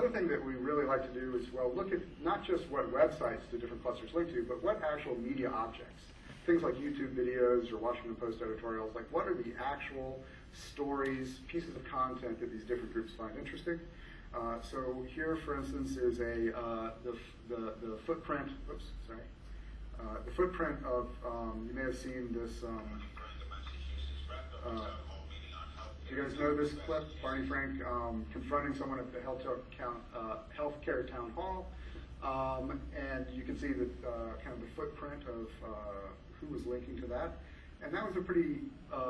another thing that we really like to do is, well, look at not just what websites do different clusters link to, but what actual media objects. Things like YouTube videos or Washington Post editorials, like what are the actual stories, pieces of content that these different groups find interesting. So here, for instance, is the footprint. Oops, sorry. The footprint of. You may have seen this. Do you guys know this clip? Barney Frank confronting someone at the healthcare town hall, and you can see the kind of the footprint of who was linking to that. And that was a pretty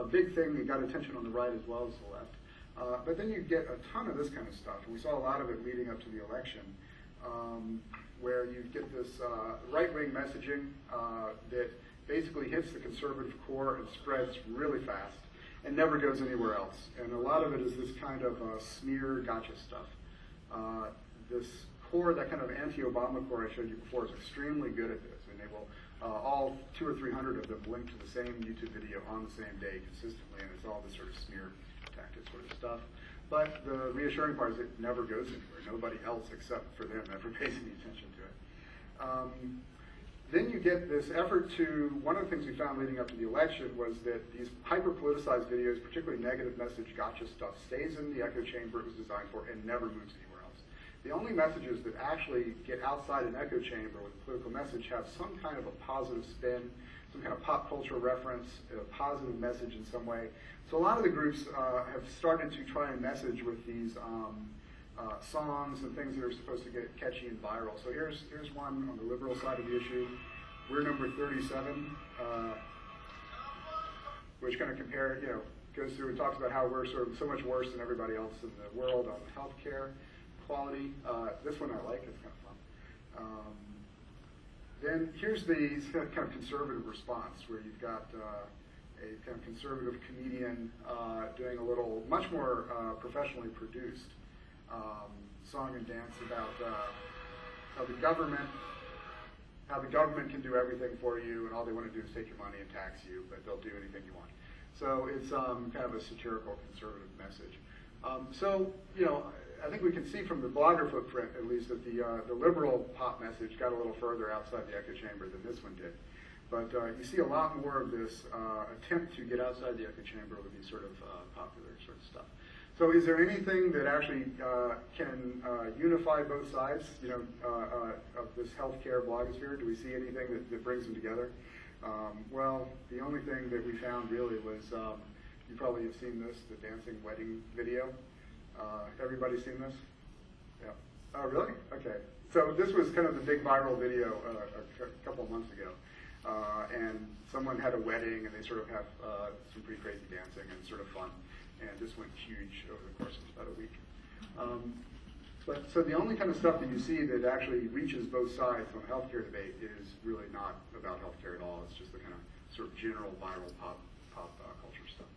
big thing that got attention on the right as well as the left. But then you get a ton of this kind of stuff, and we saw a lot of it leading up to the election, where you get this right-wing messaging that basically hits the conservative core and spreads really fast and never goes anywhere else. And a lot of it is this kind of smear gotcha stuff. This core, that kind of anti-Obama core I showed you before, is extremely good at this. And they will, all 200 or 300 of them link to the same YouTube video on the same day consistently, and it's all this sort of smear tactic sort of stuff. But the reassuring part is it never goes anywhere. Nobody else except for them ever pays any attention to it. Then you get this effort to, one of the things we found leading up to the election was that these hyper-politicized videos, particularly negative message gotcha stuff, stays in the echo chamber it was designed for and never moves anywhere else. The only messages that actually get outside an echo chamber with a political message have some kind of a positive spin, some kind of pop culture reference, a positive message in some way. So a lot of the groups have started to try and message with these songs and things that are supposed to get catchy and viral. So here's one on the liberal side of the issue. We're number 37, which kind of goes through and talks about how we're sort of so much worse than everybody else in the world on healthcare quality. This one I like, it's kind of fun. Then here's the kind of conservative response, where you've got a kind of conservative comedian doing a little, much more professionally produced song and dance about how the government can do everything for you, and all they want to do is take your money and tax you, but they'll do anything you want. So it's kind of a satirical conservative message. So I think we can see from the blogger footprint, at least, that the liberal pop message got a little further outside the echo chamber than this one did. But you see a lot more of this attempt to get outside the echo chamber with these sort of popular sort of stuff. So is there anything that actually can unify both sides, of this healthcare blogosphere? Do we see anything that brings them together? Well, the only thing that we found really was, you probably have seen this, the dancing wedding video. Everybody seen this? Yeah. Oh, really? Okay. So this was kind of the big viral video a couple of months ago. And someone had a wedding, and they sort of have some pretty crazy dancing and sort of fun. And this went huge over the course of about a week. So the only kind of stuff that you see that actually reaches both sides on the healthcare debate is really not about healthcare at all. It's just the kind of sort of general viral pop culture stuff.